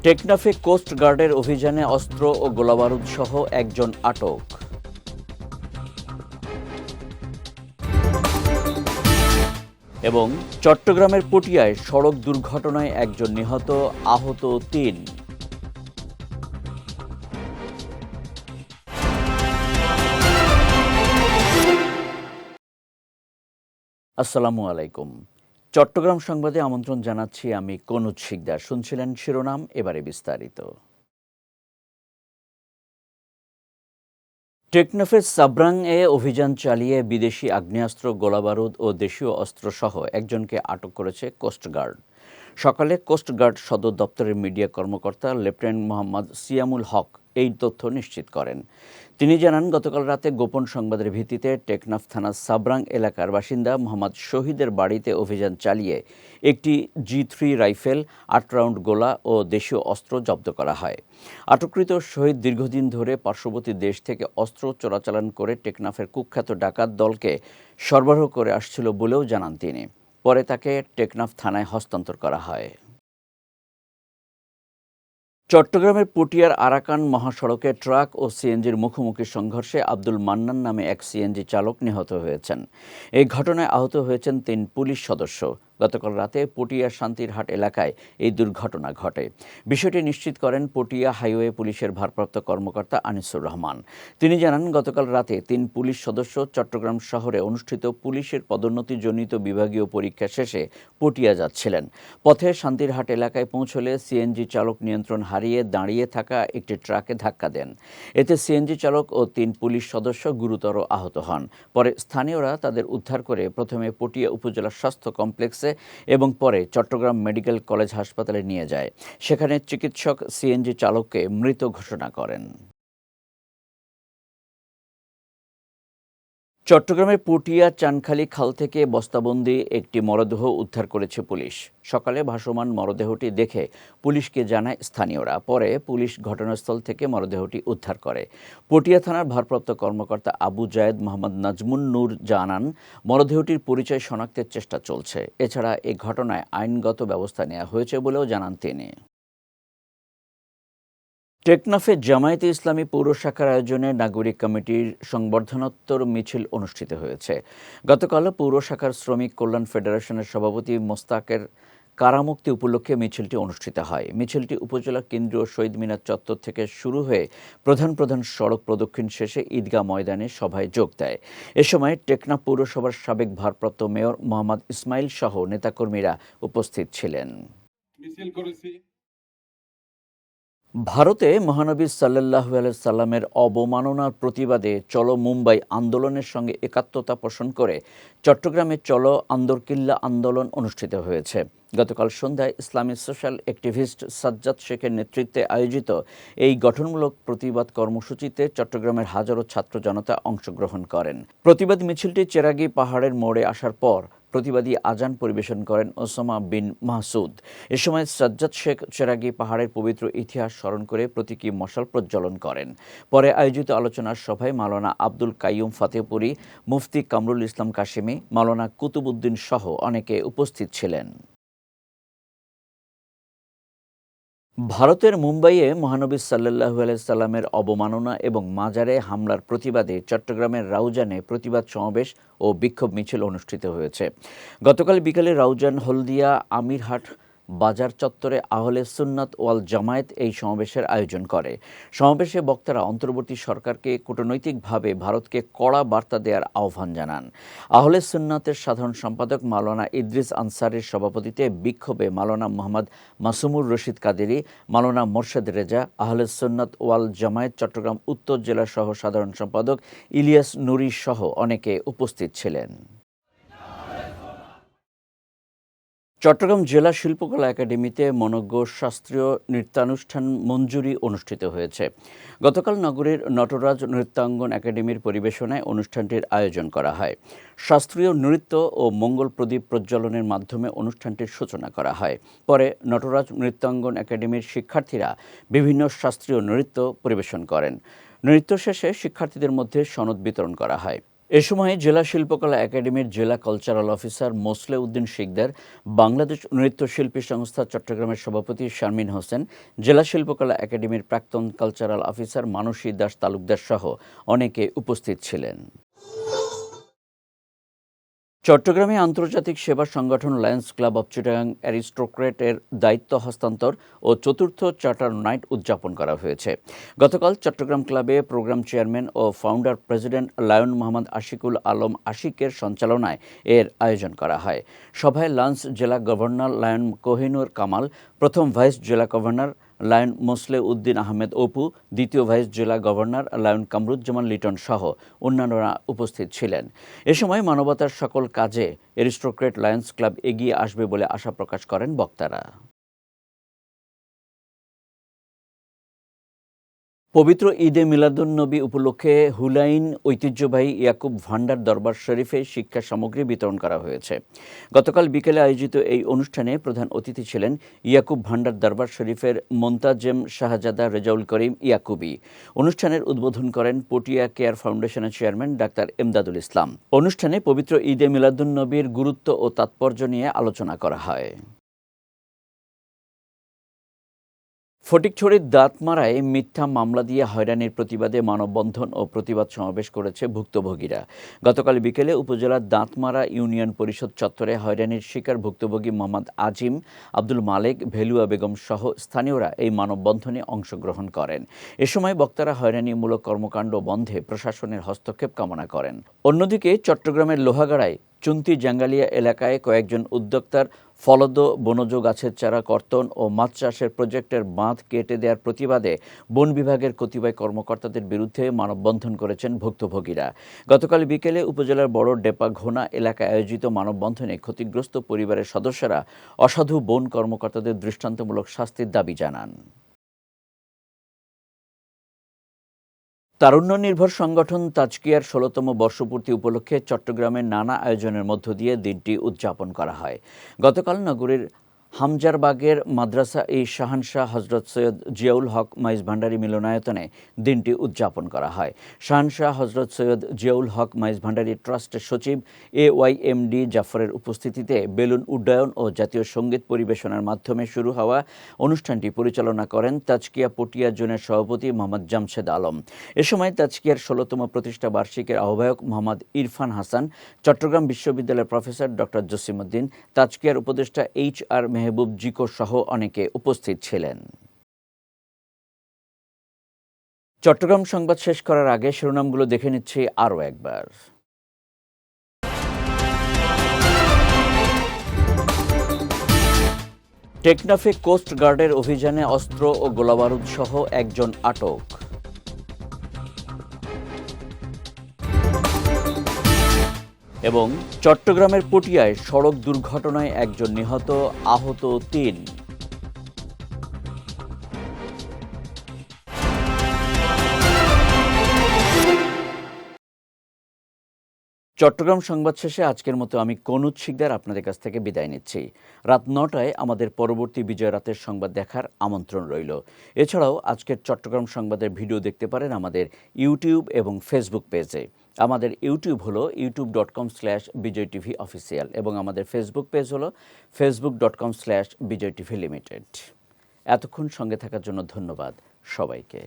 টেকনাফে coast গার্ডের অভিযানে অস্ত্র ও গোলাবারুদ সহ একজন আটক। এবং চট্টগ্রামের পটিয়ায় সড়ক দুর্ঘটনায় একজন নিহত, আহত ৩। আসসালামু আলাইকুম। চট্টগ্রাম সংবাদে আমন্ত্রণ জানাচ্ছি আমি কনুজ শিকদার। শুনছিলেন শিরোনাম, এবারে বিস্তারিত। টেকনাফের সাব্রাং-এ অভিযান চালিয়ে বিদেশি আগ্নেয়াস্ত্র, গোলাবারুদ ও দেশীয় অস্ত্রসহ একজনকে আটক করেছে কোস্টগার্ড। সকালে কোস্টগার্ড সদর দপ্তরের মিডিয়া কর্মকর্তা লেফটেন্যান্ট মোহাম্মদ সিয়ামুল হক এই তথ্য নিশ্চিত করেন। তিনি জানান, গতকাল রাতে গোপন সংবাদের ভিত্তিতে টেকনাফ থানার সাব্রাং এলাকার বাসিন্দা মোহাম্মদ শহীদের বাড়িতে অভিযান চালিয়ে একটি G3 রাইফেল, ৮ রাউন্ড গোলা ও দেশীয় অস্ত্র জব্দ করা হয়। আটককৃত শহীদ দীর্ঘদিন ধরে পার্শ্ববর্তী দেশ থেকে অস্ত্র চোরাচালান করে টেকনাফের কুখ্যাত ডাকাত দলকে সরবরাহ করে আসছিল বলেও জানান তিনি। পরে তাকে টেকনাফ থানায় হস্তান্তর করা হয়। চট্টগ্রামের পটিয়ার আরাকান মহাসড়কে ট্রাক ও সিএনজির মুখোমুখি সংঘর্ষে আব্দুল মান্নান নামে এক সিএনজি চালক নিহত হয়েছেন। এই ঘটনায় আহত হয়েছেন ৩ পুলিশ সদস্য। গতকাল রাতে পটিয়া শান্তিরহাট এলাকায় এই দুর্ঘটনা ঘটে। বিষয়টি নিশ্চিত করেন পটিয়া হাইওয়ে পুলিশের ভারপ্রাপ্ত কর্মকর্তা আনিসুর রহমান। তিনি জানান, গতকাল রাতে ৩ পুলিশ সদস্য চট্টগ্রাম শহরে অনুষ্ঠিত পুলিশের পদোন্নতিজনিত বিভাগীয় পরীক্ষা শেষে পটিয়া যাচ্ছিলেন। পথে শান্তিরহাট এলাকায় পৌঁছলে সিএনজি চালক নিয়ন্ত্রণ হারিয়ে দাঁড়িয়ে থাকা একটি ট্রাকে ধাক্কা দেন। এতে সিএনজি চালক ও ৩ পুলিশ সদস্য গুরুতর আহত হন। পরে স্থানীয়রা তাদের উদ্ধার করে প্রথমে পটিয়া উপজেলা স্বাস্থ্য কমপ্লেক্সে এবং পরে চট্টগ্রাম মেডিকেল কলেজ হাসপাতালে নিয়ে যায়। সেখানে চিকিৎসক সিএনজি চালককে মৃত ঘোষণা করেন। চট্টগ্রামের পটিয়া চানখালী খাল থেকে বস্তাবন্দি একটি মরদেহ উদ্ধার করেছে পুলিশ। সকালে ভাসমান মরদেহটি দেখে পুলিশকে জানায় স্থানীয়রা। পরে পুলিশ ঘটনাস্থল থেকে মরদেহটি উদ্ধার করে। পটিয়া থানার ভারপ্রাপ্ত কর্মকর্তা আবু জায়েদ মোহাম্মদ নাজমুন নূর জানান, মরদেহটির পরিচয় শনাক্তের চেষ্টা চলছে। এছাড়া এ ঘটনায় আইনগত ব্যবস্থা নেওয়া হয়েছে বলেও জানান তিনি। টেকনাফে জামায়াতে ইসলামী পৌর শাখার আয়োজনে নাগরিক কমিটির সংবর্ধনোত্তর মিছিল অনুষ্ঠিত হয়েছে। গতকাল পৌর শাখার শ্রমিক কল্যাণ ফেডারেশনের সভাপতি মোস্তাকের কারামুক্তি উপলক্ষে মিছিলটি অনুষ্ঠিত হয়। মিছিলটি উপজেলা কেন্দ্রীয় শহীদ মিনার চত্বর থেকে শুরু হয়ে প্রধান প্রধান সড়ক প্রদক্ষিণ শেষে ঈদগাহ ময়দানে সভায় যোগ দেয়। এ সময় টেকনাফ পৌরসভার সাবেক ভারপ্রাপ্ত মেয়র মোহাম্মদ ইসমাইল সহ নেতাকর্মীরা উপস্থিত ছিলেন। ভারতে মহানবী সাল্লাল্লাহু আলাইহি সাল্লামের অবমাননার প্রতিবাদে চলো মুম্বাই আন্দোলনের সঙ্গে একাত্মতা পোষণ করে চট্টগ্রামে চলো আন্দরকিল্লা আন্দোলন অনুষ্ঠিত হয়েছে। গতকাল সন্ধ্যায় ইসলামী সোশ্যাল অ্যাক্টিভিস্ট সাজ্জাদ শেখের নেতৃত্বে আয়োজিত এই গঠনমূলক প্রতিবাদ কর্মসূচিতে চট্টগ্রামের হাজারো ছাত্র জনতা অংশগ্রহণ করেন। প্রতিবাদ মিছিলটি চেরাগি পাহাড়ের মোড়ে আসার পর প্রতিবাদী আজান পরিবেশন করেন ওসামা বিন মাহসুদ। এ সময় সাজ্জাদ শেখ চেরাগি পাহাড়ের পবিত্র ইতিহাস স্মরণ করে প্রতীকী মশাল প্রজ্বলন করেন। পরে আয়োজিত আলোচনার সভায় মাওলানা আব্দুল কাইয়ুম ফাতেপুরি, মুফতি কামরুল ইসলাম কাশেমি, মাওলানা কুতুবউদ্দিন সহ অনেকে উপস্থিত ছিলেন। ভারতের মুম্বাইয়ে মহানবী সাল্লাল্লাহু আলাইহি সাল্লামের অবমাননা এবং মাজারে হামলার প্রতিবাদে চট্টগ্রামের রাউজানে প্রতিবাদ সমাবেশ ও বিক্ষোভ মিছিল অনুষ্ঠিত হয়েছে। গতকাল বিকেলে রাউজান হলদিয়া আমিরহাট বাজার চত্বরে আহলে সুন্নাত ওয়াল জামায়াত এই সমাবেশের আয়োজন করে। সমাবেশে বক্তারা অন্তর্বর্তী সরকারকে কূটনৈতিকভাবে ভারতকে কড়া বার্তা দেওয়ার আহ্বান জানান। আহলে সুন্নাতের সাধারণ সম্পাদক মাওলানা ইদ্রিস আনসারের সভাপতিত্বে বিক্ষোভে মাওলানা মোহাম্মদ মাসুমুর রশিদ কাদেরী, মাওলানা মোর্শেদ রেজা, আহলে সুন্নাত ওয়াল জামায়াত চট্টগ্রাম উত্তর জেলা সহ সাধারণ সম্পাদক ইলিয়াস নুরী সহ অনেকে উপস্থিত ছিলেন। চট্টগ্রাম জেলা শিল্পকলা একাডেমিতে মনোজ্ঞ শাস্ত্রীয় নৃত্যানুষ্ঠান মঞ্জুরি অনুষ্ঠিত হয়েছে। গতকাল নগরীর নটরাজ নৃত্যাঙ্গন একাডেমির পরিবেশনায় অনুষ্ঠানটির আয়োজন করা হয়। শাস্ত্রীয় নৃত্য ও মঙ্গল প্রদীপ প্রজ্বলনের মাধ্যমে অনুষ্ঠানটির সূচনা করা হয়। পরে নটরাজ নৃত্যাঙ্গন একাডেমির শিক্ষার্থীরা বিভিন্ন শাস্ত্রীয় নৃত্য পরিবেশন করেন। নৃত্য শেষে শিক্ষার্থীদের মধ্যে সনদ বিতরণ করা হয়। এ সময় জেলা শিল্পকলা একাডেমির জেলা cultural officer Moseley Uddin Sikdar, Bangladesh নৃত্যশিল্পী সংস্থা চট্টগ্রামের সভাপতি শারমিন হোসেন, জেলা শিল্পকলা একাডেমির প্রাক্তন কালচারাল অফিসার মানসী দাস তালুকদার সহ অনেকে উপস্থিত ছিলেন। চট্টগ্রামে আন্তর্জাতিক সেবা সংগঠন লায়ন্স ক্লাব অব চিটাগাং অ্যারিস্টোক্রেটের দায়িত্ব হস্তান্তর ও চতুর্থ চার্টার নাইট উদযাপন করা হয়েছে। গতকাল চট্টগ্রাম ক্লাবে প্রোগ্রাম চেয়ারম্যান ও founder president lion Mohammad Ashikul Alam আশিকের সঞ্চালনায় এর আয়োজন করা হয়। সভায় লায়ন্স জেলা গভর্নর লায়ন কোহিনুর কামাল, প্রথম ভাইস জেলা governor lion Moseley Uddin Ahmed Apu, দ্বিতীয় ভাইস জেলা গভর্নর লায়ন কামরুজ্জামান লিটন সহ অন্যান্যরা উপস্থিত ছিলেন। এ সময় মানবতার সকল কাজে অ্যারিস্টোক্রেট লায়ন্স ক্লাব এগিয়ে আসবে বলে আশা প্রকাশ করেন বক্তারা। পবিত্র ঈদে মিলাদুন্নবী উপলক্ষে হুলাইন ঐতিহ্যবাহী ইয়াকুব ভান্ডার দরবার শরীফে শিক্ষা সামগ্রী বিতরণ করা হয়েছে। গতকাল বিকেলে আয়োজিত এই অনুষ্ঠানে প্রধান অতিথি ছিলেন ইয়াকুব ভান্ডার দরবার শরীফের মোন্তাজেম শাহজাদা রেজাউল করিম ইয়াকুবি। অনুষ্ঠানের উদ্বোধন করেন পটিয়া কেয়ার ফাউন্ডেশনের চেয়ারম্যান ডাক্তার এমদাদুল ইসলাম। অনুষ্ঠানে পবিত্র ঈদে মিলাদুন্নবীর গুরুত্ব ও তাৎপর্য নিয়ে আলোচনা করা হয়। ফটিকছড়ির দাঁতমারায় মিথ্যা মামলা দিয়ে হয়রানির প্রতিবাদে মানববন্ধন ও প্রতিবাদ সমাবেশ করেছে ভুক্তভোগীরা। গতকাল বিকেলে উপজেলার দাঁতমারা ইউনিয়ন পরিষদ চত্বরে হয়রানির শিকার ভুক্তভোগী মোহাম্মদ আজিম, আব্দুল মালেক, ভেলুয়া বেগম সহ স্থানীয়রা এই মানববন্ধনে অংশগ্রহণ করেন। এ সময় বক্তারা হয়রানিমূলক কর্মকাণ্ড বন্ধে প্রশাসনের হস্তক্ষেপ কামনা করেন। অন্যদিকে চট্টগ্রামের লোহাগাড়ায় চুন্তি জাঙ্গালিয়া এলাকায় কয়েকজন উদ্যোক্তার ফলদ বনজ গাছের চারা কর্তন ও মাছ চাষের প্রজেক্টের বাঁধ কেটে দেওয়ার প্রতিবাদে বন বিভাগের কতিপয় কর্মকর্তাদের বিরুদ্ধে মানববন্ধন করেছেন ভুক্তভোগীরা। গতকাল বিকেলে উপজেলার বড় ডেপা ঘোনা এলাকায় আয়োজিত মানববন্ধনে ক্ষতিগ্রস্ত পরিবারের সদস্যরা অসাধু বন কর্মকর্তাদের দৃষ্টান্তমূলক শাস্তির দাবি জানান। তারুণ্য নির্ভর সংগঠন তাজকিয়ার ১৬তম বর্ষপূর্তি উপলক্ষে চট্টগ্রামের নানা আয়োজনের মধ্য দিয়ে দিনটি উদযাপন করা হয়। গতকাল নগরীর হামজারবাগের মাদ্রাসা শাহানশাহ হজরত সৈয়দ জিয়াউল হক মাইজ ভান্ডারী মিলনায়তনে দিনটি উদযাপন করা হয়। শাহানশাহ হজরত সৈয়দ জিয়াউল হক মাইজ ভান্ডারী ট্রাস্টের সচিব AYMD জাফরের উপস্থিতিতে বেলুন উড্ডয়ন ও জাতীয় সঙ্গীত পরিবেশনার মাধ্যমে শুরু হওয়া অনুষ্ঠানটি পরিচালনা করেন তাজকিয়া পটিয়া জোনের সভাপতি মোহাম্মদ জামশেদ আলম। এ সময় তাজকিয়ার ১৬তম প্রতিষ্ঠা বার্ষিকীর আহ্বায়ক মোহাম্মদ ইরফান হাসান, চট্টগ্রাম বিশ্ববিদ্যালয়ের প্রফেসর ডক্টর জসিমউদ্দিন, তাজকিয়ার উপদেষ্টা HR মেহবুব জিকো সহ অনেকে উপস্থিত ছিলেন। চট্টগ্রাম সংবাদ শেষ করার আগে শিরোনামগুলো দেখে নিচ্ছি আরও একবার। টেকনাফে কোস্ট গার্ডের অভিযানে অস্ত্র ও গোলাবারুদ সহ একজন আটক। এবং চট্টগ্রামের পটিয়ায় সড়ক দুর্ঘটনায় একজন নিহত, আহত ৩। চট্টগ্রাম সংবাদ শেষে আজকের মতো আমি কনুজ শিকদার আপনাদের কাছ থেকে বিদায় নিচ্ছি। রাত ৯টায় আমাদের পরবর্তী বিজয় রাতের সংবাদ দেখার আমন্ত্রণ রইল। এছাড়াও আজকের চট্টগ্রাম সংবাদের ভিডিও দেখতে পারেন আমাদের ইউটিউব এবং ফেসবুক পেজে। আমাদের ইউটিউব হলো youtube.com/BJTVOfficial এবং আমাদের ফেসবুক পেজ হলো facebook.com/BJTVLimited। এতক্ষণ সঙ্গে থাকার জন্য ধন্যবাদ সবাইকে।